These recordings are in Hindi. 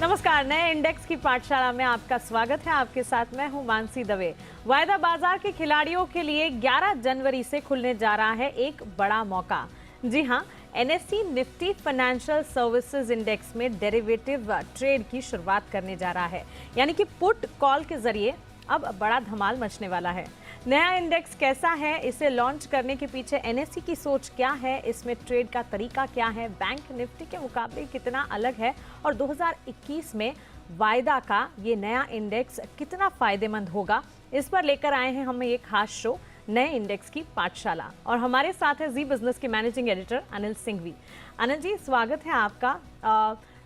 नमस्कार। नए इंडेक्स की पाठशाला में आपका स्वागत है। आपके साथ मैं हूं मानसी दवे। वायदा बाजार के खिलाड़ियों के लिए 11 जनवरी से खुलने जा रहा है एक बड़ा मौका। जी हां, NSE Nifty financial services index में डेरिवेटिव ट्रेड की शुरुआत करने जा रहा है। यानी कि पुट कॉल के जरिए अब बड़ा धमाल मचने वाला है। नया इंडेक्स कैसा है, इसे लॉन्च करने के पीछे एनएसई की सोच क्या है, इसमें ट्रेड का तरीका क्या है, बैंक निफ्टी के मुकाबले कितना अलग है और 2021 में वायदा का ये नया इंडेक्स कितना फायदेमंद होगा, इस पर लेकर आए हैं हम एक खास शो नए इंडेक्स की पाठशाला। और हमारे साथ है जी बिजनेस के मैनेजिंग एडिटर अनिल सिंघवी। अनिल जी, स्वागत है आपका।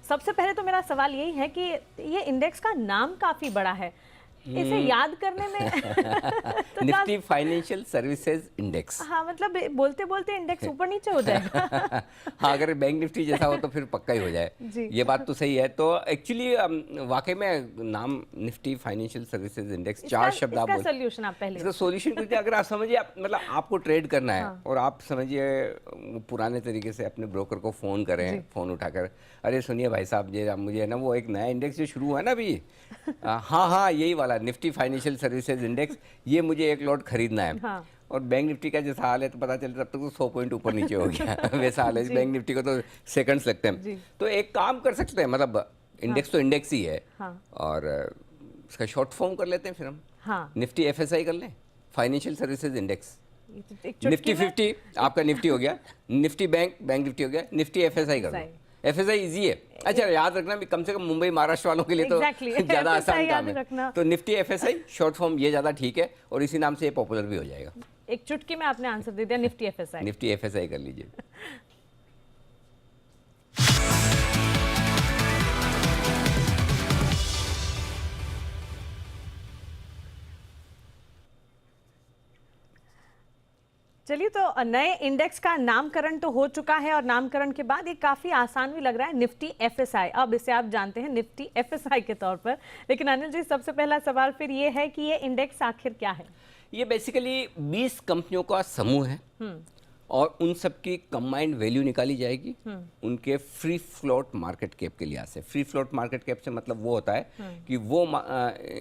सबसे पहले तो मेरा सवाल यही है कि ये इंडेक्स का नाम काफी बड़ा है, इसे याद करने में तो निफ्टी फाइनेंशियल सर्विसेज इंडेक्स। हाँ, मतलब बोलते बोलते इंडेक्स ऊपर नीचे हो जाएगा। हाँ, अगर बैंक निफ्टी जैसा हो तो फिर पक्का ही हो जाए। ये बात तो सही है। तो एक्चुअली वाकई में नाम निफ्टी फाइनेंशियल सर्विसेज इंडेक्स, चार शब्द आप बोल। सोल्यूशन आप पहले इसका सोल्यूशन कुछ नहीं। अगर आप समझिए, मतलब आपको ट्रेड करना है और आप समझिए पुराने तरीके से अपने ब्रोकर को फ़ोन करें, फ़ोन उठाकर, अरे सुनिए भाई साहब, ये मुझे ना वो एक नया इंडेक्स जो शुरू हुआ है ना अभी, हाँ यही वाला निफ्टी फाइनेंशियल सर्विसेज इंडेक्स, ये मुझे एक लॉट खरीदना है। हाँ। और बैंक निफ्टी का जैसा हाल है तो पता चलता तब तक तो 100 पॉइंट ऊपर नीचे हो गया। वैसा हाल है। बैंक निफ्टी को तो सेकंड्स लगते हैं। तो एक काम कर सकते हैं, मतलब इंडेक्स तो इंडेक्स ही है। हाँ। और इसका शॉर्ट फॉर्म कर लेते हैं फिर हम। हाँ। निफ्टी एफएसआई कर लें, फाइनेंशियल सर्विसेज इंडेक्स। निफ्टी 50 आपका निफ्टी हो गया, निफ्टी बैंक निफ्टी हो गया, निफ्टी एफएसआई कर लो। एफएसआई इजी है। अच्छा, याद रखना भी, कम से कम मुंबई महाराष्ट्र वालों के लिए तो ज़्यादा आसान काम है। तो निफ्टी एफएसआई शॉर्ट फॉर्म ये ज़्यादा ठीक है और इसी नाम से ये पॉपुलर भी हो जाएगा। एक चुटकी में आपने आंसर दे दिया, निफ्टी एफएसआई। निफ्टी एफएसआई कर लीजिए। चलिए, तो नए इंडेक्स का नामकरण तो हो चुका है और नामकरण के बाद ये काफी आसान भी लग रहा है, निफ्टी एफएसआई। अब इसे आप जानते हैं निफ्टी एफएसआई के तौर पर। लेकिन अनिल जी, सबसे पहला सवाल फिर ये है कि ये इंडेक्स आखिर क्या है? ये बेसिकली 20 कंपनियों का समूह है और उन सब की कंबाइंड वैल्यू निकाली जाएगी उनके फ्री फ्लोट मार्केट कैप के लिहाज से। फ्री फ्लोट मार्केट कैप से मतलब वो होता है कि वो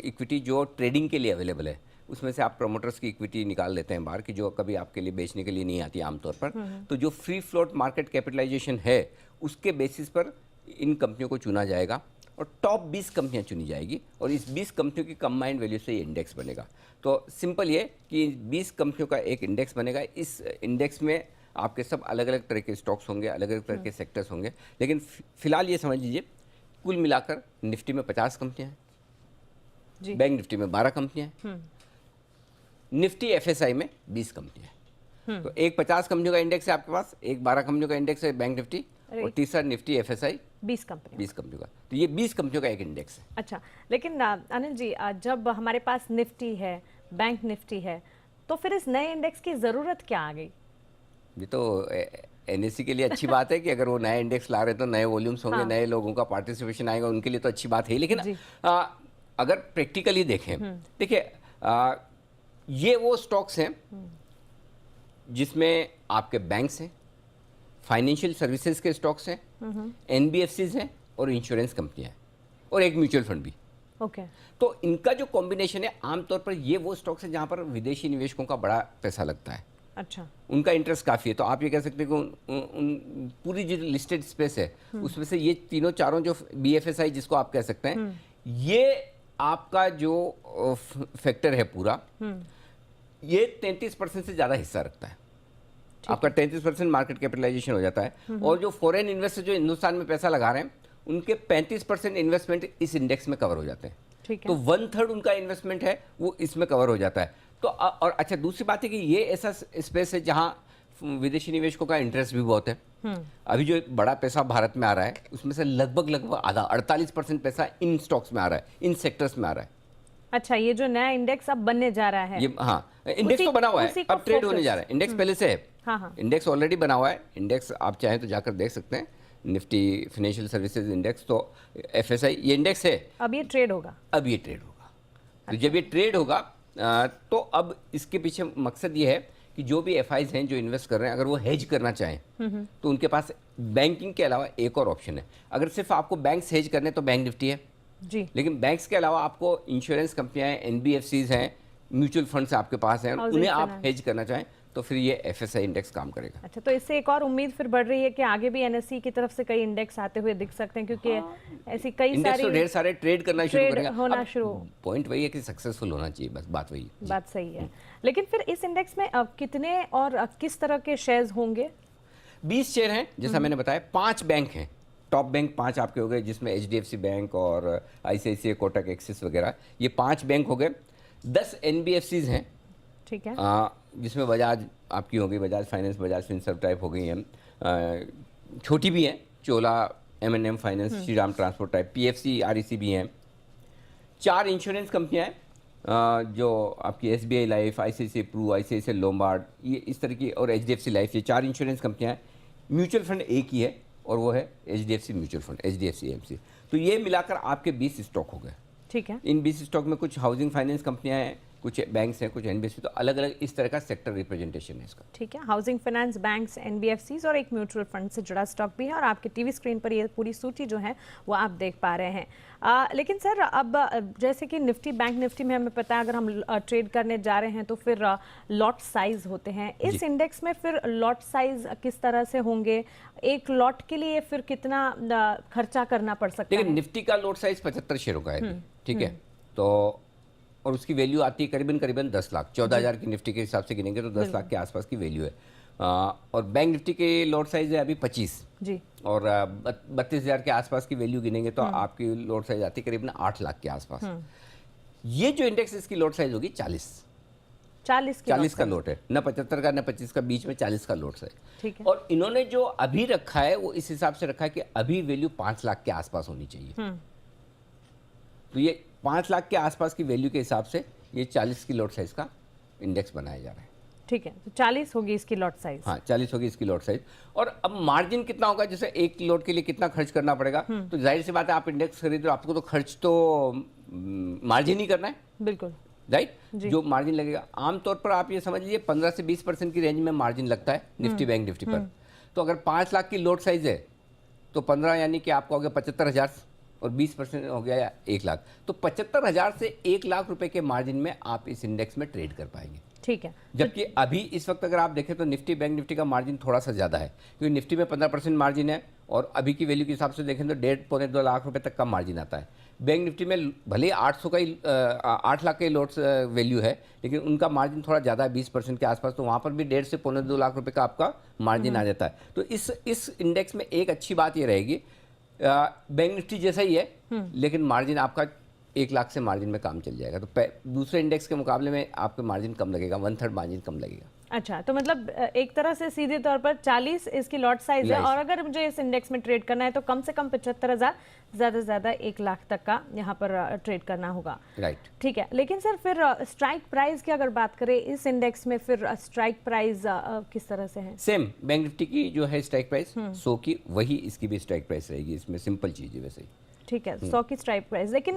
इक्विटी जो ट्रेडिंग के लिए अवेलेबल है, उसमें से आप प्रोमोटर्स की इक्विटी निकाल लेते हैं बाहर की, जो कभी आपके लिए बेचने के लिए नहीं आती आमतौर पर। तो जो फ्री फ्लोट मार्केट कैपिटलाइजेशन है, उसके बेसिस पर इन कंपनियों को चुना जाएगा और टॉप 20 कंपनियां चुनी जाएगी और इस 20 कंपनियों की कंबाइंड वैल्यू से ये इंडेक्स बनेगा। तो सिंपल ये कि 20 कंपनियों का एक इंडेक्स बनेगा। इस इंडेक्स में आपके सब अलग अलग तरह के स्टॉक्स होंगे, अलग अलग तरह के सेक्टर्स होंगे। लेकिन फिलहाल ये समझ लीजिए, कुल मिलाकर निफ्टी में 50 कंपनियां हैं, बैंक निफ्टी में 12 कंपनियां हैं, निफ्टी एफएसआई में 20 कंपनियां हैं। तो एक 50 कंपनियों का इंडेक्स है आपके पास, एक 12 कंपनियों का इंडेक्स है बैंक निफ्टी, और तीसरा निफ्टी एफएसआई 20 कंपनियों का। तो ये 20 कंपनियों का एक इंडेक्स है। अच्छा, लेकिन अनिल जी, जब हमारे पास निफ्टी है, बैंक निफ्टी है, तो फिर इस नए इंडेक्स की जरूरत क्या आ गई? ये तो एनएसई के लिए अच्छी बात है कि अगर वो नया इंडेक्स ला रहे हैं तो नए वॉल्यूम्स होंगे, नए लोगों का पार्टिसिपेशन आएगा, उनके लिए तो अच्छी बात है। लेकिन अगर प्रैक्टिकली देखें, देखिए, ये वो स्टॉक्स हैं जिसमें आपके बैंक्स हैं, फाइनेंशियल सर्विसेज के स्टॉक्स हैं, एनबीएफसीज हैं और इंश्योरेंस कंपनियां हैं और एक म्यूचुअल फंड भी। तो इनका जो कॉम्बिनेशन है, आमतौर पर ये वो स्टॉक्स हैं जहां पर विदेशी निवेशकों का बड़ा पैसा लगता है। अच्छा, उनका इंटरेस्ट काफ़ी है। तो आप ये कह सकते हैं कि उन पूरी जो लिस्टेड स्पेस है उसमें से ये तीनों चारों जो बीएफएसआई जिसको आप कह सकते हैं, ये आपका जो फैक्टर है पूरा, ये 33% से ज़्यादा हिस्सा रखता है। आपका 33% मार्केट कैपिटलाइजेशन हो जाता है। और जो फॉरेन इन्वेस्टर जो हिंदुस्तान में पैसा लगा रहे हैं, उनके 35% इन्वेस्टमेंट इस इंडेक्स में कवर हो जाते हैं। तो 1/3 उनका इन्वेस्टमेंट है वो इसमें कवर हो जाता है। तो और अच्छा, दूसरी बात है कि ये ऐसा स्पेस है जहां विदेशी निवेशकों का इंटरेस्ट भी बहुत है। अभी जो बड़ा पैसा भारत में आ रहा है, उसमें से लगभग आधा 48% पैसा इन स्टॉक्स में आ रहा है, इन सेक्टर्स में आ रहा है। अच्छा, ये जो नया इंडेक्स अब बनने जा रहा है, ये इंडेक्स तो बना हुआ है, अब ट्रेड होने जा रहा है। इंडेक्स पहले से है, इंडेक्स ऑलरेडी बना हुआ है। इंडेक्स आप चाहें तो जाकर देख सकते हैं, निफ्टी फाइनेंशियल सर्विसेज इंडेक्स। तो एफएसआई ये इंडेक्स है, अब ये ट्रेड होगा। तो जब ये ट्रेड होगा तो अब इसके पीछे मकसद ये है कि जो भी एफआईज हैं जो इन्वेस्ट कर रहे हैं, अगर वो हेज करना चाहें तो उनके पास बैंकिंग के अलावा एक और ऑप्शन है। अगर सिर्फ आपको बैंक्स हेज करने तो बैंक निफ्टी है जी, लेकिन बैंक्स के अलावा आपको इंश्योरेंस कंपनियां हैं, एनबीएफसीज हैं, म्यूचुअल फंड्स आपके पास हैं, Housing उन्हें आप finance। हेज करना चाहें तो फिर ये एफएसआई इंडेक्स काम करेगा। अच्छा, तो इससे एक और उम्मीद फिर बढ़ रही है कि आगे भी एनएसई की तरफ से कई इंडेक्स आते हुए दिख सकते हैं, क्योंकि ऐसी कई इंडेक्स तो सारी ढेर सारे ट्रेड करना शुरू ट्रेड करेगा। होना शुरू। पॉइंट वही है कि सक्सेसफुल होना चाहिए, बस बात वही है। बात सही है। लेकिन फिर इस इंडेक्स में अब कितने और किस तरह के शेयर्स होंगे? 20 शेयर हैं जैसा मैंने बताया, 5 बैंक हैं, टॉप बैंक 5 आपके हो गए, जिसमें एचडीएफसी बैंक और आईसीआईसीआई, कोटक, एक्सिस वगैरह, ये 5 बैंक हो गए। 10 एनबीएफसीज हैं, ठीक है, जिसमें बजाज आपकी हो गई, Bajaj finance, Bajaj Finserv type हो गई हैं, छोटी भी हैं, चोला, एम&एम finance, Shri Ram transport type, PFC, REC भी हैं। 4 इंश्योरेंस कंपनियां हैं, जो आपकी SBI life, ICICI Pru, ICICI Lombard, ये इस तरह की, और एचडीएफसी लाइफ, ये 4 इंश्योरेंस कंपनियां हैं। म्यूचुअल फंड एक ही है और वो है HDFC mutual fund, HDFC MC. तो ये मिलाकर आपके 20 स्टॉक हो गए। ठीक है। इन 20 स्टॉक में कुछ हाउसिंग फाइनेंस कंपनियां हैं, कुछ बैंक्स हैं, कुछ एनबीएफसी, तो अलग अलग इस तरह का सेक्टर रिप्रेजेंटेशन है इसका। ठीक है, हाउसिंग फाइनेंस, बैंक्स, एनबीएफसीज और एक म्यूचुअल फंड से जुड़ा स्टॉक भी है, और आपके टीवी स्क्रीन पर ये पूरी सूची जो है वो आप देख पा रहे हैं। लेकिन सर, अब जैसे कि निफ्टी, बैंक निफ्टी में हमें पता है अगर हम ट्रेड करने जा रहे हैं तो फिर लॉट साइज होते हैं। इस इंडेक्स में फिर लॉट साइज किस तरह से होंगे? एक लॉट के लिए फिर कितना खर्चा करना पड़ सकता देखिए, है? निफ्टी का लॉट साइज 75 शेयरों का है, ठीक है, तो और उसकी वैल्यू आती है करीबन 10 लाख, 14,000 की निफ्टी के हिसाब से गिनेंगे तो 10 लाख के आसपास की वैल्यू है। और बैंक निफ्टी के लॉट साइज है अभी 25 जी, और 32,000 के आसपास की वैल्यू गिनेंगे तो आपकी लॉट साइज आती है करीबन 8 लाख के आसपास। ये जो इंडेक्स, इसकी लॉट साइज होगी 40 का लॉट है, न 75 का न 25 का, बीच में 40 का लॉट है। ठीक है। और इन्होंने जो अभी रखा है वो इस हिसाब से रखा है कि अभी वैल्यू 5 लाख के आसपास होनी चाहिए। तो ये 5 लाख के आसपास की वैल्यू के हिसाब से ये 40 की लॉट साइज का इंडेक्स बनाया जा रहा है। ठीक है, तो 40 होगी इसकी लॉट साइज। हाँ, 40 होगी इसकी लॉट साइज। और अब मार्जिन कितना होगा, जैसे एक लॉट के लिए कितना खर्च करना पड़ेगा, तो जाहिर सी बात है आप इंडेक्स खरीद रहे हो, आपको तो खर्च तो मार्जिन ही करना है, बिल्कुल, राइट। जो मार्जिन लगेगा, आमतौर पर आप ये समझ लीजिए 15 से 20% की रेंज में मार्जिन लगता है निफ्टी, बैंक निफ्टी पर। तो अगर 5 लाख की लॉट साइज है तो 15 यानी कि आपको हो गया 75,000 और 20% हो गया 1 लाख, तो 75,000 से 1 लाख रुपए के मार्जिन में आप इस इंडेक्स में ट्रेड कर पाएंगे। ठीक है। जबकि अभी इस वक्त अगर आप देखें तो निफ्टी, बैंक निफ्टी का मार्जिन थोड़ा सा ज़्यादा है, क्योंकि निफ्टी में 15% मार्जिन है और अभी की वैल्यू के हिसाब से देखें तो 1.5-2 लाख रुपए तक का मार्जिन आता है। बैंक निफ्टी में भले 800 का ही 8 लाख का ही लॉट्स वैल्यू है, लेकिन उनका मार्जिन थोड़ा ज़्यादा है, 20% के आसपास, तो वहाँ पर भी 1.5 से 2 लाख रुपए का आपका मार्जिन आ जाता है। तो इस इंडेक्स में एक अच्छी बात ये रहेगी, बैंक निफ्टी जैसा ही है लेकिन मार्जिन आपका 1 लाख से मार्जिन में काम चल जाएगा, तो दूसरे इंडेक्स के मुकाबले में आपका मार्जिन कम लगेगा, 1/3 मार्जिन कम लगेगा। अच्छा, तो मतलब एक तरह से सीधे तौर पर 40 इसकी लॉट साइज है, और अगर मुझे इस इंडेक्स में ट्रेड करना है तो कम से कम 75,000, ज़्यादा से ज़्यादा 1 लाख तक का यहाँ पर ट्रेड करना होगा, राइट। ठीक है। लेकिन सर, फिर स्ट्राइक प्राइस की अगर बात करें इस इंडेक्स में, फिर स्ट्राइक प्राइस किस तरह से है? सेम बैंक निफ्टी की जो है स्ट्राइक प्राइस 100 की, वही इसकी भी स्ट्राइक प्राइस रहेगी, इसमें सिंपल चीज़ है वैसे ही। ठीक है, 100 की स्ट्राइक प्राइस। लेकिन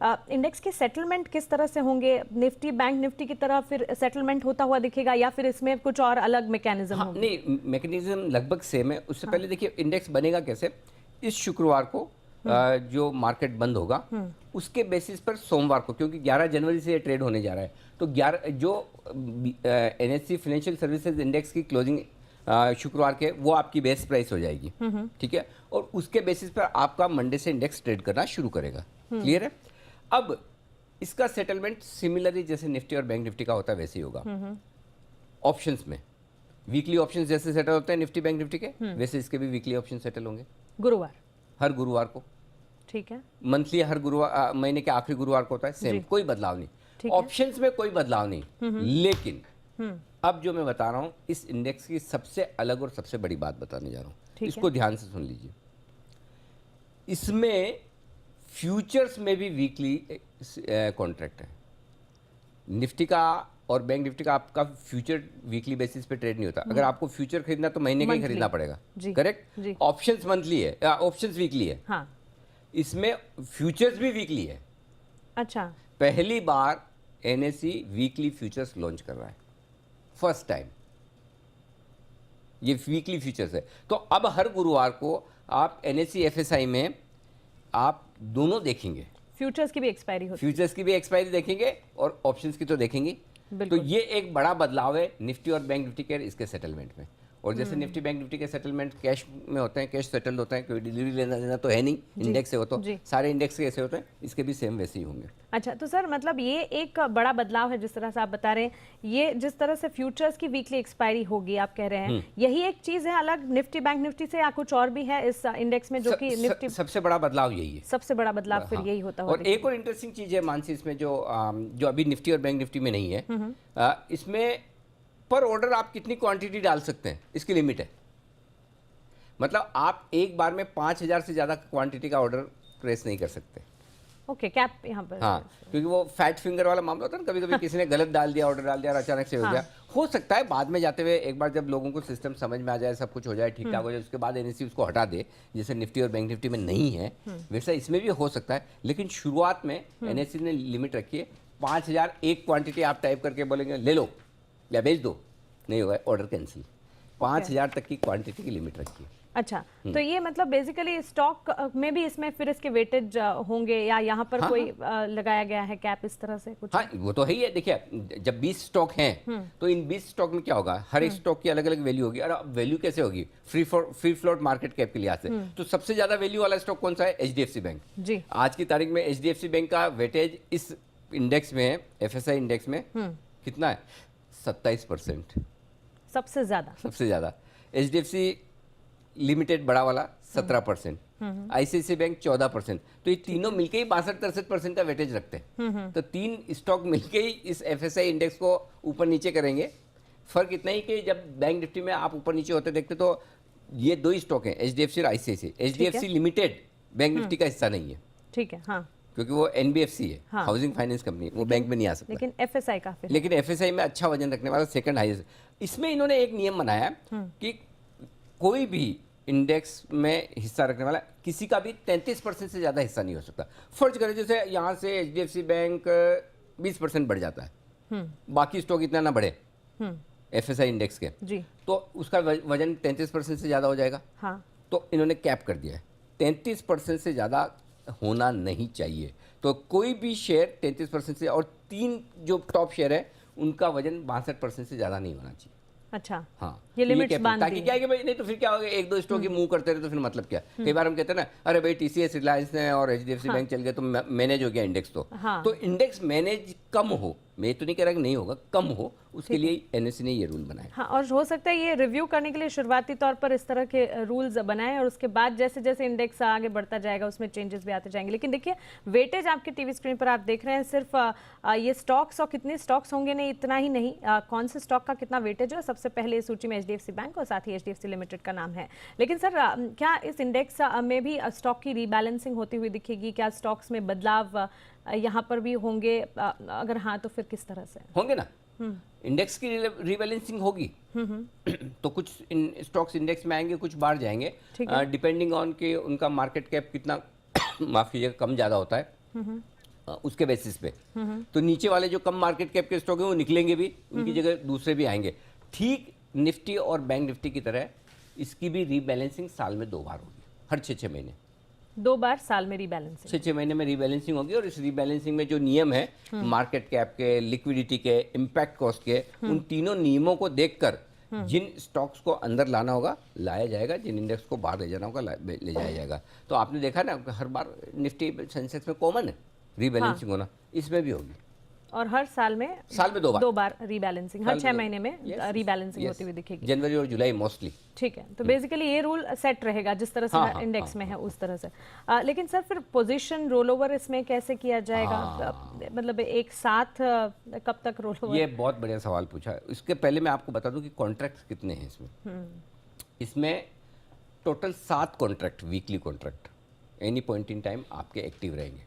इंडेक्स के सेटलमेंट किस तरह से होंगे? निफ्टी, बैंक निफ्टी की तरह फिर सेटलमेंट होता हुआ दिखेगा या फिर इसमें कुछ और अलग मैकेनिज्म होगा? नहीं, मैकेनिज्म लगभग सेम है। उससे पहले देखिए इंडेक्स बनेगा कैसे। इस शुक्रवार को जो मार्केट बंद होगा उसके बेसिस पर सोमवार को, क्योंकि 11 जनवरी से ये ट्रेड होने जा रहा है, तो 11 जो एनएससी फाइनेंशियल सर्विसेज इंडेक्स की क्लोजिंग शुक्रवार के, वो आपकी बेस प्राइस हो जाएगी, ठीक है, और उसके बेसिस पर आपका मंडे से इंडेक्स ट्रेड करना शुरू करेगा। क्लियर है? अब इसका सेटलमेंट सिमिलरली जैसे निफ्टी और बैंक निफ्टी का होता है वैसे ही होगा। ऑप्शंस में वीकली ऑप्शंस जैसे सेटल होते हैं निफ्टी बैंक निफ्टी के, वैसे इसके भी वीकली ऑप्शन सेटल होंगे गुरुवार, हर गुरुवार को। ठीक है, मंथली हर गुरुवार, महीने के आखिरी गुरुवार को होता है, सेम, कोई बदलाव नहीं। ऑप्शंस में कोई बदलाव नहीं। लेकिन अब जो मैं बता रहा हूं, इस इंडेक्स की सबसे अलग और सबसे बड़ी बात बताने जा रहा हूं, इसको ध्यान से सुन लीजिए। इसमें फ्यूचर्स में भी वीकली कॉन्ट्रैक्ट है। निफ्टी का और बैंक निफ्टी का आपका फ्यूचर वीकली बेसिस पे ट्रेड नहीं होता। अगर आपको फ्यूचर खरीदना तो महीने का ही खरीदना पड़ेगा, करेक्ट। ऑप्शंस मंथली है, ऑप्शंस वीकली है। हाँ। इसमें फ्यूचर्स भी वीकली है। अच्छा, पहली बार एनएसई वीकली फ्यूचर्स लॉन्च कर रहा है। फर्स्ट टाइम ये वीकली फ्यूचर्स है। तो अब हर गुरुवार को आप NSE FSI में आप दोनों देखेंगे, फ्यूचर्स की भी एक्सपायरी होती फ्यूचर्स की भी एक्सपायरी देखेंगे और ऑप्शंस की तो देखेंगे। तो बिल्कुल। ये एक बड़ा बदलाव है निफ्टी और बैंक निफ्टी के इसके सेटलमेंट में। और जैसे निफ्टी बैंक निफ्टी के सेटलमेंट कैश में होते हैं, कैश सेटल्ड होते हैं, कोई डिलीवरी लेना देना तो है नहीं, इंडेक्स से हो तो जी। सारे इंडेक्स के ऐसे होते हैं, इसके भी सेम वैसे ही होंगे। अच्छा, तो सर मतलब ये एक बड़ा बदलाव है जिस तरह से आप बता रहे हैं, ये जिस तरह से फ्यूचर्स की वीकली एक्सपायरी होगी आप कह रहे हैं, यही एक चीज है अलग निफ्टी बैंक निफ्टी से, या कुछ और भी है इस इंडेक्स में जो कि निफ्टी सबसे बड़ा बदलाव यही है। सबसे बड़ा बदलाव फिर हाँ। यही होता और एक और इंटरेस्टिंग चीज है मानसी इसमें जो अभी निफ्टी और बैंक निफ्टी में नहीं है, इसमें पर ऑर्डर आप कितनी क्वांटिटी डाल सकते हैं इसकी लिमिट है। मतलब आप एक बार में 5000 से ज्यादा क्वांटिटी का ऑर्डर प्रेस नहीं कर सकते। ओके, कैप यहाँ पर। हाँ, क्योंकि वो फैट फिंगर वाला मामला होता है ना, कभी कभी किसी ने गलत डाल दिया, ऑर्डर डाल दिया और अचानक से हो गया। हो सकता है बाद में जाते हुए एक बार जब लोगों को सिस्टम समझ में आ जाए, सब कुछ हो जाए, ठीक ठाक हो जाए, उसके बाद NSE उसको हटा दे, जैसे निफ्टी और बैंक निफ्टी में नहीं है वैसा इसमें भी हो सकता है। लेकिन शुरुआत में NSE ने लिमिट रखी है 5000। एक क्वांटिटी आप टाइप करके बोलेंगे ले लो या भेज दो, नहीं होगा, ऑर्डर कैंसिल। 5000 तक की क्वांटिटी की लिमिट रखी है। अच्छा, तो ये मतलब बेसिकली स्टॉक में भी इसमें फिर इसके वेटेज होंगे, या यहाँ पर कोई लगाया गया है कैप इस तरह से कुछ? हाँ, वो तो है ही है। देखिए जब 20 स्टॉक हैं तो इन 20 स्टॉक में क्या होगा, हर एक स्टॉक की अलग अलग वैल्यू होगी। और अब वैल्यू कैसे होगी, फ्री फ्लोट मार्केट कैप के लिहाज से। तो सबसे ज्यादा वैल्ययो वाला स्टॉक कौन सा है? HDFC bank. जी। आज की तारीख में HDFC बैंक का वेटेज इस इंडेक्स में, FSI इंडेक्स में कितना है? 27%। सबसे ज्यादा? सबसे ज्यादा। HDFC लिमिटेड बड़ा वाला 17%, ICICI बैंक 14%। तो ये तीनों मिलके ही 62-63% का वेटेज रखते हैं। तो तीन स्टॉक मिलके ही इस FSI इंडेक्स को ऊपर नीचे करेंगे। फर्क इतना ही कि जब बैंक निफ्टी में आप ऊपर नीचे होते देखते तो ये दो ही स्टॉक हैं, HDFC और ICICI। HDFC limited bank Nifty का हिस्सा नहीं है। ठीक है, हाँ, क्योंकि वो NBFC है, हाँ। हाउसिंग फाइनेंस कंपनी, वो बैंक में नहीं आ सकता। लेकिन FSI का फिर, लेकिन FSI में अच्छा वजन रखने वाला सेकंड हाईएस्ट। इसमें इन्होंने एक नियम बनाया कि कोई भी इंडेक्स में हिस्सा रखने वाला किसी का भी 33% से ज़्यादा हिस्सा नहीं हो सकता। फर्ज करें जैसे यहाँ से HDFC बैंक 20% बढ़ जाता है, बाकी स्टॉक इतना ना बढ़े FSI इंडेक्स के, जी, तो उसका वजन 33% से ज़्यादा हो जाएगा। हाँ, तो इन्होंने कैप कर दिया है, 33% से ज़्यादा होना नहीं चाहिए। तो कोई भी शेयर 33% से, और 3 जो टॉप शेयर है उनका वजन 62% से ज़्यादा नहीं होना चाहिए। अच्छा, हाँ, ये लिमिट्स कैप है। बांध ताकि दी क्या है कि भाई नहीं तो फिर क्या होगा, एक दो स्टॉक ही मूव करते रहे तो फिर मतलब क्या। कई बार हम कहते हैं ना, अरे भाई TCS, रिलायंस ने और HDFC बैंक चल गए तो मैनेज हो गया इंडेक्स। हाँ। तो इंडेक्स मैनेज कम हो, मैं तो नहीं कह रहा कि नहीं होगा, कम हो, उसके लिए NSE ने ये रूल बनाया। हाँ, और हो सकता है ये रिव्यू करने के लिए शुरुआती तौर पर इस तरह के रूल्स बनाएं, और उसके बाद जैसे जैसे इंडेक्स आगे बढ़ता जाएगा उसमें चेंजेस भी आते जाएंगे। लेकिन देखिए, वेटेज आपके टीवी स्क्रीन पर आप देख रहे हैं, सिर्फ ये स्टॉक्स और कितने स्टॉक्स होंगे नहीं, इतना ही नहीं, कौन से स्टॉक का कितना वेटेज है, सबसे पहले इस सूची में HDFC बैंक और साथ ही HDFC लिमिटेड का नाम है। लेकिन सर, क्या इस इंडेक्स में भी स्टॉक की रीबैलेंसिंग होती हुई दिखेगी? क्या स्टॉक्स में बदलाव यहाँ पर भी होंगे? अगर हाँ, तो फिर किस तरह से होंगे ना? इंडेक्स की रीबैलेंसिंग होगी। तो कुछ स्टॉक्स इंडेक्स में आएंगे, कुछ बाहर जाएंगे, डिपेंडिंग ऑन कि उनका मार्केट कैप कितना माफ कीजिएगा कम ज़्यादा होता है, उसके बेसिस पे। तो नीचे वाले जो कम मार्केट कैप के स्टॉक हैं वो निकलेंगे भी, उनकी जगह दूसरे भी आएंगे। ठीक निफ्टी और बैंक निफ्टी की तरह इसकी भी रीबैलेंसिंग साल में 2 बार होगी, हर 6-6 महीने। 2 बार साल में रीबैलेंसिंग? 6-6 महीने में रीबैलेंसिंग होगी। और इस रीबैलेंसिंग में जो नियम है, मार्केट कैप के, लिक्विडिटी के, इम्पैक्ट कॉस्ट के, उन तीनों नियमों को देखकर जिन स्टॉक्स को अंदर लाना होगा लाया जाएगा, जिन इंडेक्स को बाहर ले जाना होगा ले जाया जाएगा। तो आपने देखा ना, हर बार निफ्टी सेंसेक्स में कॉमन है रीबैलेंसिंग होना, इसमें भी होगी। और हर साल में 2 बार रीबैलेंसिंग, हर 6 महीने में रीबैलेंसिंग होती हुई दिखेगी। जनवरी और जुलाई मोस्टली। ठीक है, तो बेसिकली ये रूल सेट रहेगा जिस तरह से इंडेक्स में है उस तरह से। लेकिन सर, फिर पोजीशन रोल ओवर इसमें कैसे किया जाएगा? मतलब एक साथ कब तक रोल ओवर? ये बहुत बढ़िया सवाल पूछा। इसके पहले मैं आपको बता दूं कि कॉन्ट्रैक्ट कितने हैं इसमें। इसमें total 7 contract, weekly contract any point in time आपके एक्टिव रहेंगे।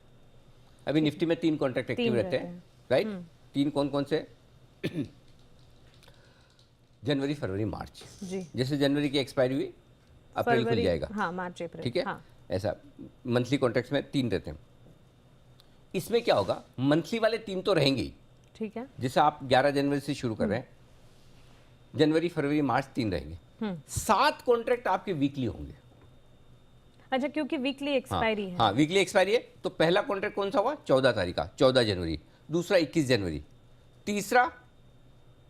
अभी निफ्टी में 3 कॉन्ट्रैक्ट एक्टिव रहते हैं, राइट? 3 कौन कौन से? जनवरी, फरवरी, मार्च। जी। जैसे जनवरी की एक्सपायरी हुई, अप्रैल खुल जाएगा। हाँ, मार्च अप्रैल, ठीक है। हाँ। ऐसा मंथली कॉन्ट्रैक्ट्स में 3 रहते हैं। इसमें क्या होगा, मंथली वाले 3 तो रहेंगे ही। ठीक है। जैसे आप 11 जनवरी से शुरू कर रहे हैं, जनवरी फरवरी मार्च 3 रहेंगे। 7 कॉन्ट्रैक्ट आपके वीकली होंगे। अच्छा, क्योंकि वीकली एक्सपायरी है। हाँ, वीकली एक्सपायरी है। तो पहला कॉन्ट्रैक्ट कौन सा हुआ? 14 तारीख का, 14 जनवरी। दूसरा 21 जनवरी। तीसरा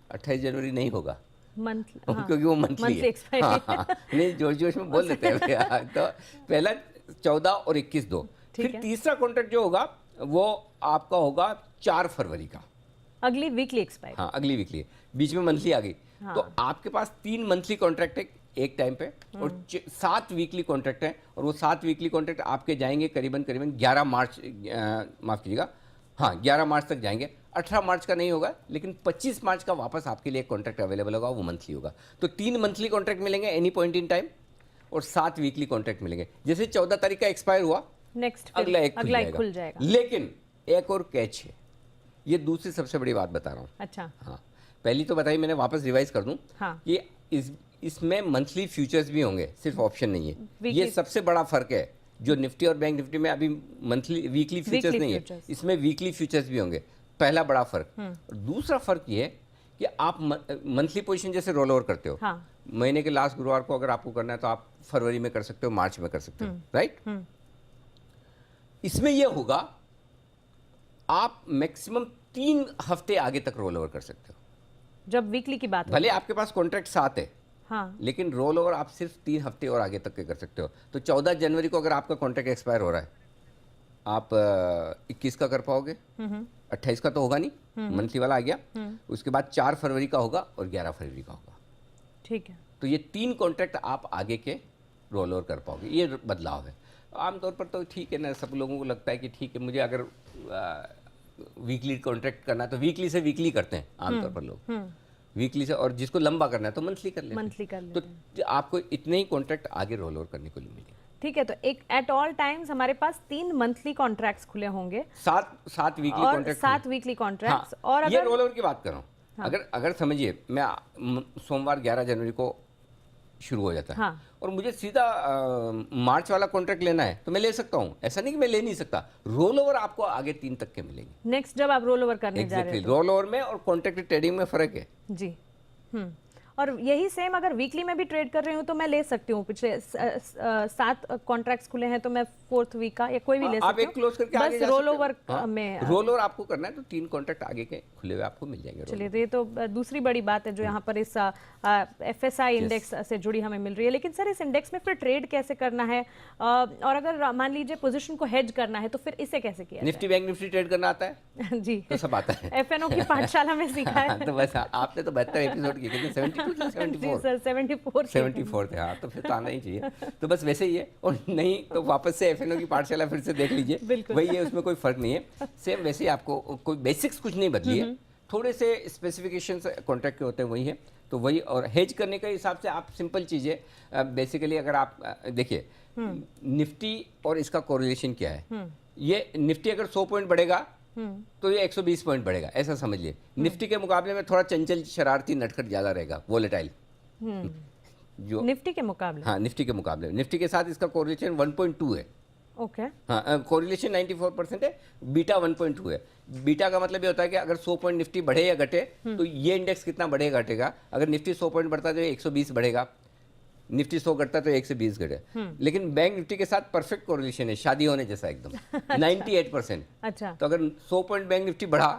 28 जनवरी नहीं होगा मंथ, क्योंकि वो मंथली है। हाँ, नहीं, जोश जोश में बोल देते हैं। तो पहला 14 और 21 दो। फिर तीसरा कॉन्ट्रैक्ट जो होगा वो आपका होगा 4 फरवरी का, अगली वीकली एक्सपायरी। हाँ, अगली वीकली, बीच में मंथली आ गई। तो आपके पास 3 मंथली कॉन्ट्रैक्ट है एक टाइम पे, और 7 वीकली कॉन्ट्रैक्ट है। और वो 7 वीकली कॉन्ट्रैक्ट आपके जाएंगे करीबन 11 मार्च, माफ कीजिएगा, हाँ 11 मार्च तक जाएंगे। 18 मार्च का नहीं होगा, लेकिन 25 मार्च का वापस आपके लिए एक कॉन्ट्रैक्ट अवेलेबल होगा, वो मंथली होगा। तो 3 मंथली कॉन्ट्रैक्ट मिलेंगे एनी पॉइंट इन टाइम, और 7 वीकली कॉन्ट्रैक्ट मिलेंगे। जैसे 14 तारीख का एक्सपायर हुआ, नेक्स्ट अगला एक खुल जाएगा। लेकिन एक और कैच है, ये दूसरी सबसे बड़ी बात बता रहा हूँ। अच्छा, हाँ, पहली तो बताई मैंने, वापस रिवाइज कर दूं। हाँ। ये इसमें मंथली फ्यूचर्स भी होंगे, सिर्फ ऑप्शन नहीं है। ये सबसे बड़ा फर्क है, जो निफ्टी और बैंक निफ्टी में अभी मंथली वीकली फ्यूचर्स नहीं है, इसमें वीकली फ्यूचर्स भी होंगे। पहला बड़ा फर्क। दूसरा फर्क ये है कि आप मंथली पोजीशन जैसे रोल ओवर करते हो, हाँ। महीने के लास्ट गुरुवार को अगर आपको करना है तो आप फरवरी में कर सकते हो, मार्च में कर सकते हो, राइट। इसमें यह होगा आप मैक्सिमम 3 हफ्ते आगे तक रोल ओवर कर सकते हो। जब वीकली की बात, भले आपके पास कॉन्ट्रैक्ट 7 है, हाँ, लेकिन रोल ओवर आप सिर्फ 3 हफ्ते और आगे तक के कर सकते हो। तो 14 जनवरी को अगर आपका कॉन्ट्रैक्ट एक्सपायर हो रहा है, आप 21 का कर पाओगे, 28 का तो होगा नहीं, मंथली वाला आ गया। उसके बाद 4 फरवरी का होगा और 11 फरवरी का होगा। ठीक है। तो ये 3 कॉन्ट्रैक्ट आप आगे के रोल ओवर कर पाओगे, ये बदलाव है। आमतौर पर तो ठीक है ना, सब लोगों को लगता है कि ठीक है, मुझे अगर वीकली कॉन्ट्रैक्ट करना है तो वीकली से वीकली करते हैं आमतौर पर लोग, वीकली से, और जिसको लंबा करना है तो मंथली कर लेते हैं। मंथली कर लेते हैं। तो आपको इतने ही कॉन्ट्रैक्ट आगे रोल ओवर करने को मिलेंगे। ठीक है, तो एक एट ऑल टाइम्स हमारे पास 3 मंथली कॉन्ट्रैक्ट्स खुले होंगे, 7 वीकली और कॉन्ट्रैक्ट, 7 वीकली कॉन्ट्रैक्ट्स। हाँ, और ये अगर रोल ओवर की बात कर रहा हूँ, अगर समझिए मैं सोमवार 11 जनवरी को शुरू हो जाता है, हाँ, और मुझे सीधा मार्च वाला कॉन्ट्रैक्ट लेना है तो मैं ले सकता हूँ, ऐसा नहीं कि मैं ले नहीं सकता। रोल ओवर आपको आगे 3 तक के मिलेंगे नेक्स्ट जब आप रोल ओवर करने जा रहे हैं। रोल ओवर में और कॉन्ट्रैक्ट ट्रेडिंग में फर्क है जी। और यही सेम अगर वीकली में भी ट्रेड कर रही हूँ तो मैं ले सकती हूँ। पिछले 7 कॉन्ट्रैक्ट्स खुले हैं तो मैं 4th वीक का या कोई भी ले सकती हूँ। आप एक क्लोज करके आगे बस जा रोल सकते हो। ओवर हाँ, में रोल ओवर आपको करना है तो 3 कॉन्ट्रैक्ट आगे के खुले हुए आपको मिल जाएंगे। चलिए, तो ये तो दूसरी बड़ी बात है जो यहाँ पर इस FSI इंडेक्स से जुड़ी हमें मिल रही है। लेकिन सर, इस इंडेक्स में फिर ट्रेड कैसे करना है, और अगर मान लीजिए पोजीशन को हेज करना है तो फिर इसे कैसे किया निफ्टी बैंक निफ्टी ट्रेड करना आता है? जी, तो सब आता है। FNO की पाठशाला में सीखा है। तो बस आपने तो 72 एपिसोड किए, कितने 72 या 74? सर 74 थे। हाँ, तो फिर तो आना ही चाहिए। तो बस वैसे ही है, और नहीं तो वापस से FNO की पाठशाला फिर से देख लीजिए, वही है, उसमें कोई फर्क नहीं है। सेम वैसे ही आपको कोई बेसिक्स कुछ नहीं बदली है, थोड़े से स्पेसिफिकेशन कॉन्ट्रैक्ट के होते हैं, वही है। तो वही, और हेज करने के हिसाब से आप सिंपल चीज़ है, बेसिकली अगर आप देखिए निफ्टी और इसका कोरिलेशन क्या है। ये निफ्टी अगर 100 पॉइंट बढ़ेगा तो ये 120 पॉइंट बढ़ेगा, ऐसा समझिए। निफ्टी के मुकाबले में थोड़ा चंचल, शरारती, नटखट ज़्यादा रहेगा, वोलेटाइल जो निफ्टी के मुकाबले। हाँ, निफ्टी के मुकाबले, निफ्टी के साथ इसका कोरिलेशन 1.2 है। ओके, हाँ, कोरिलेशन 94% है, बीटा 1.2 है। बीटा का मतलब ये होता है कि अगर 100 पॉइंट निफ्टी बढ़े या घटे तो ये इंडेक्स कितना बढ़ेगा घटेगा। अगर निफ्टी 100 पॉइंट बढ़ता है तो 120 बढ़ेगा, निफ्टी 100 घटता है तो 120 घटे। लेकिन बैंक निफ्टी के साथ परफेक्ट कोरिलेशन है, शादी होने जैसा एकदम। 98%। अच्छा, तो अगर 100 पॉइंट बैंक निफ्टी बढ़ा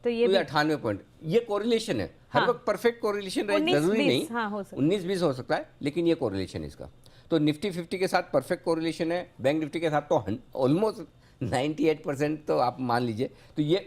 तो ये 98 पॉइंट, ये कोरिलेशन है। हर वक्त परफेक्ट कोरिलेशन रहे जरूरी नहीं, 19-20 हो सकता है, लेकिन ये कोरिलेशन है इसका। तो निफ्टी 50 के साथ परफेक्ट कोरिलेशन है, बैंक निफ्टी के साथ तो ऑलमोस्ट 98% तो आप मान लीजिए। तो ये,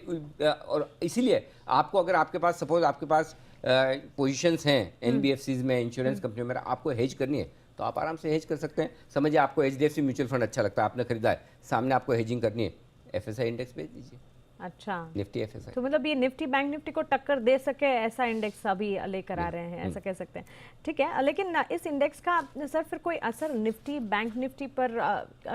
और इसीलिए आपको, अगर आपके पास सपोज आपके पास पोजीशंस हैं NBFCs में, इंश्योरेंस कंपनियों में, आपको हेज करनी है तो आप आराम से हेज कर सकते हैं। समझिए आपको HDFC म्यूचुअल फंड अच्छा लगता है, आपने खरीदा है, सामने आपको हेजिंग करनी है, FSI इंडेक्स भेज दीजिए। अच्छा, निफ्टी FSI, तो मतलब ये निफ्टी बैंक निफ्टी को टक्कर दे सके ऐसा इंडेक्स अभी लेकर आ रहे हैं, ऐसा कह सकते हैं। ठीक है, लेकिन इस इंडेक्स का सर फिर कोई असर निफ्टी बैंक निफ्टी पर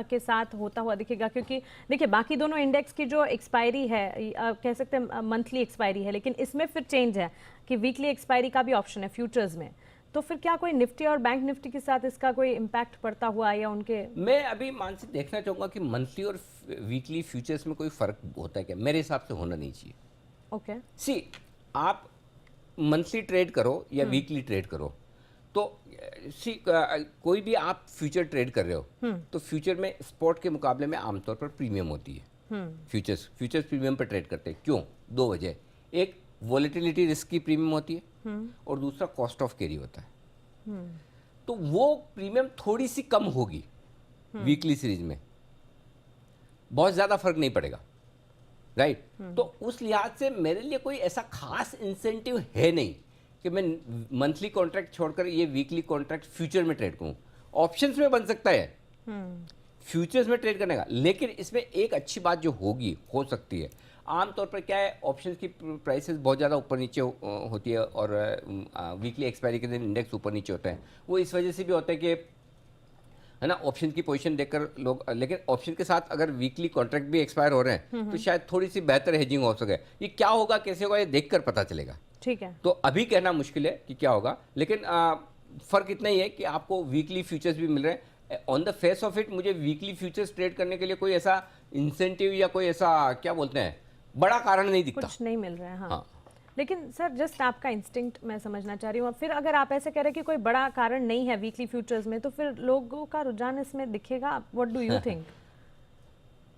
के साथ होता हुआ दिखेगा? क्योंकि देखिए, बाकी दोनों इंडेक्स की जो एक्सपायरी है, कह सकते हैं मंथली एक्सपायरी है, लेकिन इसमें फिर चेंज है कि वीकली एक्सपायरी का भी ऑप्शन है फ्यूचर्स में। तो फिर क्या कोई निफ्टी और बैंक निफ्टी के साथ इसका कोई इम्पैक्ट पड़ता हुआ, या उनके? मैं अभी मानसिक देखना चाहूँगा कि मंथली और वीकली फ्यूचर्स में कोई फ़र्क होता है क्या? मेरे हिसाब से होना नहीं चाहिए। ओके, सी, आप मंथली ट्रेड करो या वीकली ट्रेड करो, तो कोई भी आप फ्यूचर ट्रेड कर रहे हो तो फ्यूचर में स्पॉट के मुकाबले में आमतौर पर प्रीमियम होती है। फ्यूचर्स प्रीमियम पर ट्रेड करते हैं। क्यों? दो वजह। एक, वॉलेटिलिटी रिस्क की प्रीमियम होती है और दूसरा कॉस्ट ऑफ कैरी होता है। तो वो प्रीमियम थोड़ी सी कम होगी वीकली सीरीज में, बहुत ज़्यादा फर्क नहीं पड़ेगा, राइट? तो उस लिहाज से मेरे लिए कोई ऐसा खास इंसेंटिव है नहीं कि मैं मंथली कॉन्ट्रैक्ट छोड़कर ये वीकली कॉन्ट्रैक्ट फ्यूचर में ट्रेड करूं। ऑप्शंस में बन सकता है फ्यूचर्स में ट्रेड करने का, लेकिन इसमें एक अच्छी बात जो हो सकती है, आमतौर पर क्या है, ऑप्शंस की प्राइसेस बहुत ज़्यादा ऊपर नीचे होती है और वीकली एक्सपायरी के दिन इंडेक्स ऊपर नीचे होता है। वो इस वजह से भी होता है कि, है ना, ऑप्शन की पोजीशन देखकर लोग, लेकिन ऑप्शन के साथ अगर वीकली कॉन्ट्रैक्ट भी एक्सपायर हो रहे हैं तो शायद थोड़ी सी बेहतर हेजिंग हो सके। ये क्या होगा, कैसे होगा, ये देखकर पता चलेगा। ठीक है, तो अभी कहना मुश्किल है कि क्या होगा, लेकिन फर्क इतना ही है कि आपको वीकली फ्यूचर्स भी मिल रहे हैं। On the face of it मुझे वीकली फ्यूचर्स ट्रेड करने के लिए कोई ऐसा इंसेंटिव या कोई ऐसा, क्या बोलते हैं, बड़ा कारण नहीं दिखता, कुछ नहीं मिल रहा है। हाँ। लेकिन सर, जस्ट आपका इंस्टिंक्ट मैं समझना चाह रही हूँ। फिर अगर आप ऐसे कह रहे हैं कि कोई बड़ा कारण नहीं है वीकली फ्यूचर्स में, तो फिर लोगों का रुझान इसमें दिखेगा। What do you think?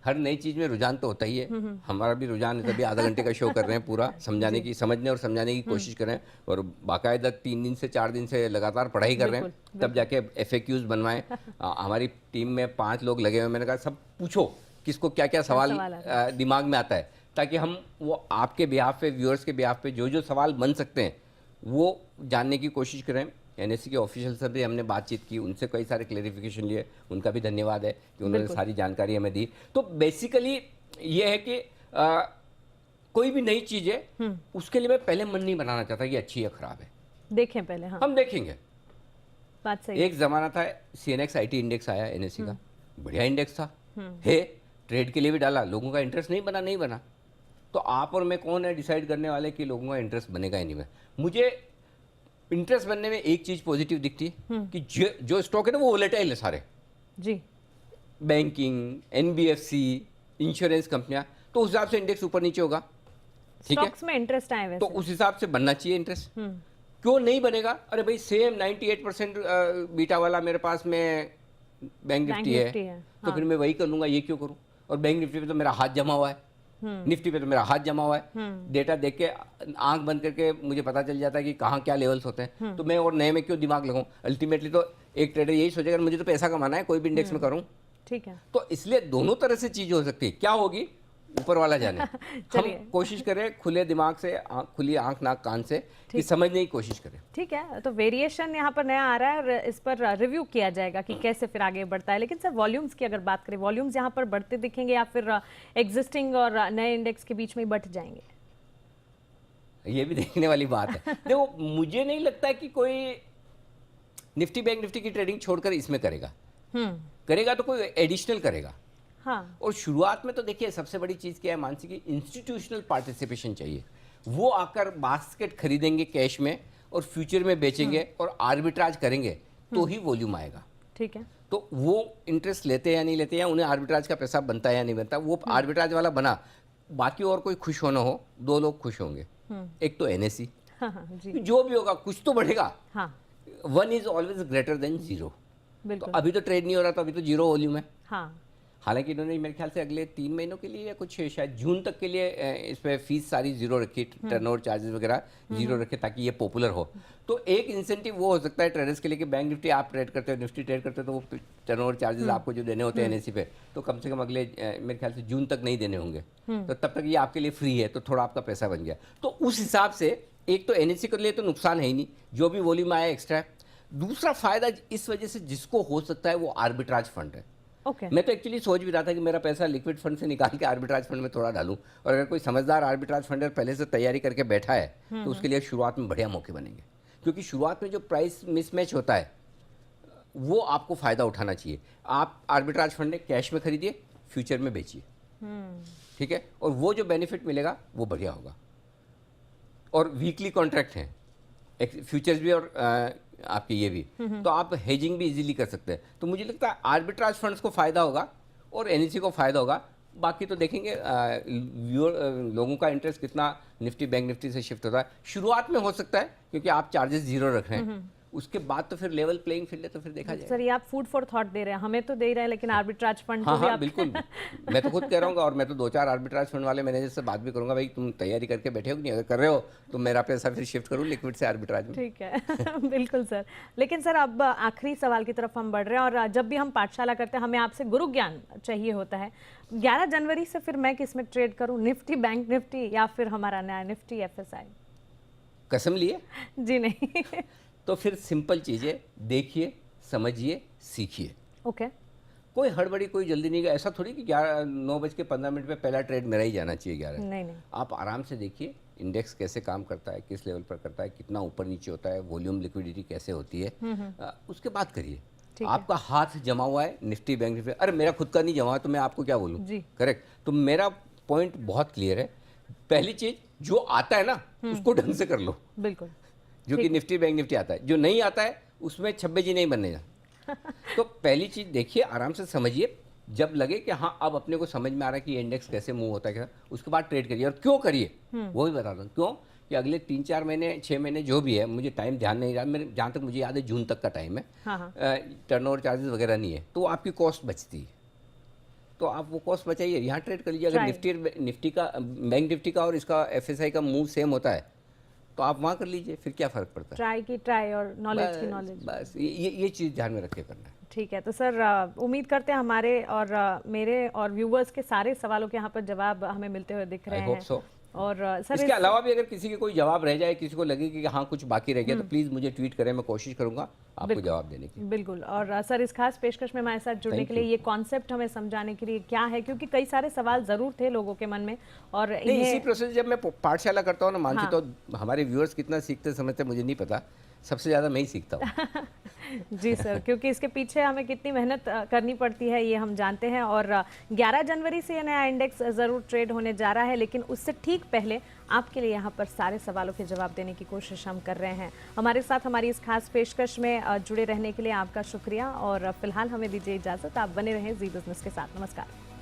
हर नई चीज में रुझान तो होता ही है। हमारा भी रुझान है, तभी आधा घंटे का शो कर रहे हैं पूरा समझाने की, समझने और समझाने की कोशिश कर रहे हैं, और बाकायदा 3 दिन से 4 दिन से लगातार पढ़ाई कर रहे हैं, तब जाके FAQs बनवाएं। हमारी टीम में 5 लोग लगे हुए हैं। मैंने कहा सब पूछो किसको क्या क्या सवाल दिमाग में आता है, ताकि हम वो आपके बिहाफ पे, व्यूअर्स के बिहाफ पे जो सवाल बन सकते हैं वो जानने की कोशिश करें। NSE के ऑफिशियल से भी हमने बातचीत की, उनसे कई सारे क्लेरिफिकेशन लिए, उनका भी धन्यवाद है कि उन्होंने सारी जानकारी हमें दी। तो बेसिकली ये है कि कोई भी नई चीज़ है उसके लिए मैं पहले मन नहीं बनाना चाहता कि अच्छी या खराब है, देखें पहले। हाँ, हम देखेंगे। बात सही। एक ज़माना था CNX IT इंडेक्स आया NSE का, बढ़िया इंडेक्स था, है, ट्रेड के लिए भी डाला, लोगों का इंटरेस्ट नहीं बना। तो आप और मैं कौन है डिसाइड करने वाले कि लोगों का इंटरेस्ट बनेगा या नहीं? मुझे इंटरेस्ट बनने में एक चीज पॉजिटिव दिखती है कि जो स्टॉक है ना वो वोलेटाइल है सारे जी, बैंकिंग, NBFC, इंश्योरेंस कंपनियां, तो उस हिसाब से इंडेक्स ऊपर नीचे होगा, ठीक है, स्टॉक्स में इंटरेस्ट आए वैसे, तो उस हिसाब से बनना चाहिए इंटरेस्ट। क्यों नहीं बनेगा? अरे भाई सेम 98% बीटा वाला मेरे पास में बैंक निफ्टी है, तो फिर मैं वही कर लूंगा, ये क्यों करूं? और बैंक निफ्टी पे तो मेरा हाथ जमा हुआ है, निफ्टी पे तो मेरा हाथ जमा हुआ है, डेटा देख के आंख बंद करके मुझे पता चल जाता है कि कहाँ क्या लेवल्स होते हैं, तो मैं और नए में क्यों दिमाग लगाऊं? अल्टीमेटली तो एक ट्रेडर यही सोचेगा मुझे तो पैसा कमाना है, कोई भी इंडेक्स में करूं। ठीक है, तो इसलिए दोनों तरह से चीज हो सकती है, क्या होगी ऊपर वाला जाने। हम कोशिश करें खुले दिमाग से, खुली आंख नाक कान से कि समझने की कोशिश करें। ठीक है, तो वेरिएशन यहाँ पर नया आ रहा है और इस पर रिव्यू किया जाएगा कि कैसे फिर आगे बढ़ता है। लेकिन सर, वॉल्यूम्स की अगर बात करें, वॉल्यूम्स यहाँ पर बढ़ते दिखेंगे या फिर एग्जिस्टिंग और नए इंडेक्स के बीच में बट जाएंगे? ये भी देखने वाली बात है। देखो, मुझे नहीं लगता कि कोई निफ्टी बैंक निफ्टी की ट्रेडिंग छोड़कर इसमें करेगा। करेगा तो कोई एडिशनल करेगा। हाँ, और शुरुआत में तो देखिए सबसे बड़ी चीज़ क्या है मानसी की, इंस्टीट्यूशनल पार्टिसिपेशन चाहिए। वो आकर बास्केट खरीदेंगे कैश में और फ्यूचर में बेचेंगे और आर्बिट्राज करेंगे तो ही वॉल्यूम आएगा। ठीक है, तो वो इंटरेस्ट लेते हैं या नहीं लेते, या उन्हें आर्बिट्राज का पैसा बनता है या नहीं बनता, वो आर्बिट्राज वाला बना, बाकी और कोई खुश होना हो, 2 लोग खुश होंगे। एक तो NSE, हाँ, जी, जो भी होगा कुछ तो बढ़ेगा। हाँ, 1 इज ऑलवेज ग्रेटर देन 0। तो बिल्कुल, अभी तो ट्रेड नहीं हो रहा, तो अभी तो 0 वॉल्यूम है। हाँ, हालांकि इन्होंने मेरे ख्याल से अगले 3 महीनों के लिए या कुछ शायद जून तक के लिए इस पर फीस सारी 0 रखी, टर्नओवर चार्जेस वगैरह 0 रखे, ताकि ये पॉपुलर हो। तो एक इंसेंटिव वो हो सकता है ट्रेडर्स के लिए कि बैंक निफ्टी आप ट्रेड करते हो, निफ्टी ट्रेड करते हो, तो वो टर्नओवर चार्जेस आपको जो देने होते हैं NSE पे, तो कम से कम अगले मेरे ख्याल से जून तक नहीं देने होंगे, तो तब तक ये आपके लिए फ्री है, तो थोड़ा आपका पैसा बन गया। तो उस हिसाब से एक तो NSE के लिए तो नुकसान है ही नहीं, जो भी वॉल्यूम आया एक्स्ट्रा। दूसरा फायदा इस वजह से जिसको हो सकता है वो आर्बिट्राज फंड है। मैं तो एक्चुअली सोच भी रहा था कि मेरा पैसा लिक्विड फंड से निकाल के आर्बिट्राज फंड में थोड़ा डालूं, और अगर कोई समझदार आर्बिट्राज फंडर पहले से तैयारी करके बैठा है तो उसके लिए शुरुआत में बढ़िया मौके बनेंगे, क्योंकि शुरुआत में जो प्राइस मिसमैच होता है वो आपको फ़ायदा उठाना चाहिए। आप आर्बिट्राज फंड कैश में खरीदिए, फ्यूचर में बेचिए, ठीक है, और वो जो बेनिफिट मिलेगा वो बढ़िया होगा। और वीकली कॉन्ट्रैक्ट हैं, फ्यूचर्स भी और आपके ये भी, तो आप हेजिंग भी इजीली कर सकते हैं। तो मुझे लगता है आर्बिट्राज फंड्स को फायदा होगा और NSE को फायदा होगा। बाकी तो देखेंगे लोगों का इंटरेस्ट कितना निफ्टी बैंक निफ्टी से शिफ्ट होता है। शुरुआत में हो सकता है क्योंकि आप चार्जेस जीरो रख रहे हैं, उसके बाद तो फिर लेवल प्लेइंग फील्ड है, तो फिर देखा जाएगा। सर ये आप फूड फॉर थॉट दे रहे हैं, हमें तो दे रहे हैं लेकिन आर्बिट्राज फंड हाँ को भी हाँ आप बिल्कुल, मैं तो खुद कह रहा हूँ, और मैं तो 2-4 आर्बिट्राज फंड वाले मैनेजर से बात भी करूंगा, भाई तुम तैयारी करके बैठे हो कि नहीं, अगर कर रहे हो तो मेरा पैसा फिर शिफ्ट करूँ लिक्विड से आर्बिट्राज में। ठीक है बिल्कुल सर। लेकिन सर अब आखिरी सवाल की तरफ हम बढ़ रहे हैं, और जब भी हम पाठशाला करते हैं हमें आपसे गुरु ज्ञान चाहिए होता है। 11 जनवरी से फिर मैं किस में ट्रेड करूं, निफ्टी बैंक निफ्टी या फिर हमारा नया निफ्टी एफएसआई? कसम लिए? जी नहीं तो फिर सिंपल चीज़ें देखिए, समझिए, सीखिए। ओके कोई हड़बड़ी, कोई जल्दी नहीं, ऐसा थोड़ी कि 9:15 पे पहला ट्रेड मेरा ही जाना चाहिए 11। नहीं नहीं आप आराम से देखिए इंडेक्स कैसे काम करता है, किस लेवल पर करता है, कितना ऊपर नीचे होता है, वॉल्यूम लिक्विडिटी कैसे होती है, उसके बाद करिए। ठीक है। आपका हाथ जमा हुआ है निफ्टी बैंक निफ्टी, अरे मेरा खुद का नहीं जमा हुआ तो मैं आपको क्या बोलूँ? जी। करेक्ट। तो मेरा पॉइंट बहुत क्लियर है। पहली चीज, जो आता है ना उसको ढंग से कर लो, बिल्कुल। जो कि निफ्टी बैंक निफ्टी आता है। जो नहीं आता है उसमें छब्बे नहीं बनने जा। तो पहली चीज देखिए, आराम से समझिए, जब लगे कि हाँ अब अपने को समझ में आ रहा है कि इंडेक्स कैसे मूव होता है क्या, उसके बाद ट्रेड करिए। और क्यों करिए वो भी बता दूँ क्यों, कि अगले 3-4 महीने 6 महीने जो भी है, मुझे टाइम ध्यान नहीं रहा, मेरे जहाँ तक मुझे याद है जून तक का टाइम है, हाँ टर्नओवर चार्जेस वगैरह नहीं है, तो आपकी कॉस्ट बचती है, तो आप वो कॉस्ट बचाइए, यहाँ ट्रेड कर लीजिए। अगर निफ्टी का बैंक निफ्टी का और इसका एफएसआई का मूव सेम होता है तो आप वहाँ कर लीजिए, फिर क्या फ़र्क पड़ता है। ट्राई की ट्राई और नॉलेज की नॉलेज, बस ये चीज़ ध्यान में रख के करना है। ठीक है। तो सर उम्मीद करते हैं हमारे और मेरे और व्यूवर्स के सारे सवालों के यहाँ पर जवाब हमें मिलते हुए दिख रहे हैं। I hope so. और सर इसके अलावा भी अगर किसी के कोई जवाब रह जाए, किसी को लगे कि हाँ कुछ बाकी रह गया, तो प्लीज़ मुझे ट्वीट करें, मैं कोशिश करूंगा आपको जवाब देने की। बिल्कुल। और सर इस खास पेशकश में हमारे साथ जुड़ने के लिए, ये कॉन्सेप्ट हमें समझाने के लिए क्या है, क्योंकि कई सारे सवाल जरूर थे लोगों के मन में, और इसी प्रोसेस जब मैं पाठशाला करता हूँ ना मानसी, तो हमारे व्यूअर्स कितना सीखते समझते मुझे नहीं पता, सबसे ज़्यादा मैं ही सीखता हूँ। जी सर, क्योंकि इसके पीछे हमें कितनी मेहनत करनी पड़ती है ये हम जानते हैं। और 11 जनवरी से यह नया इंडेक्स ज़रूर ट्रेड होने जा रहा है, लेकिन उससे ठीक पहले आपके लिए यहाँ पर सारे सवालों के जवाब देने की कोशिश हम कर रहे हैं। हमारे साथ हमारी इस खास पेशकश में जुड़े रहने के लिए आपका शुक्रिया, और फिलहाल हमें दीजिए इजाज़त। आप बने रहें जी बिजनेस के साथ। नमस्कार।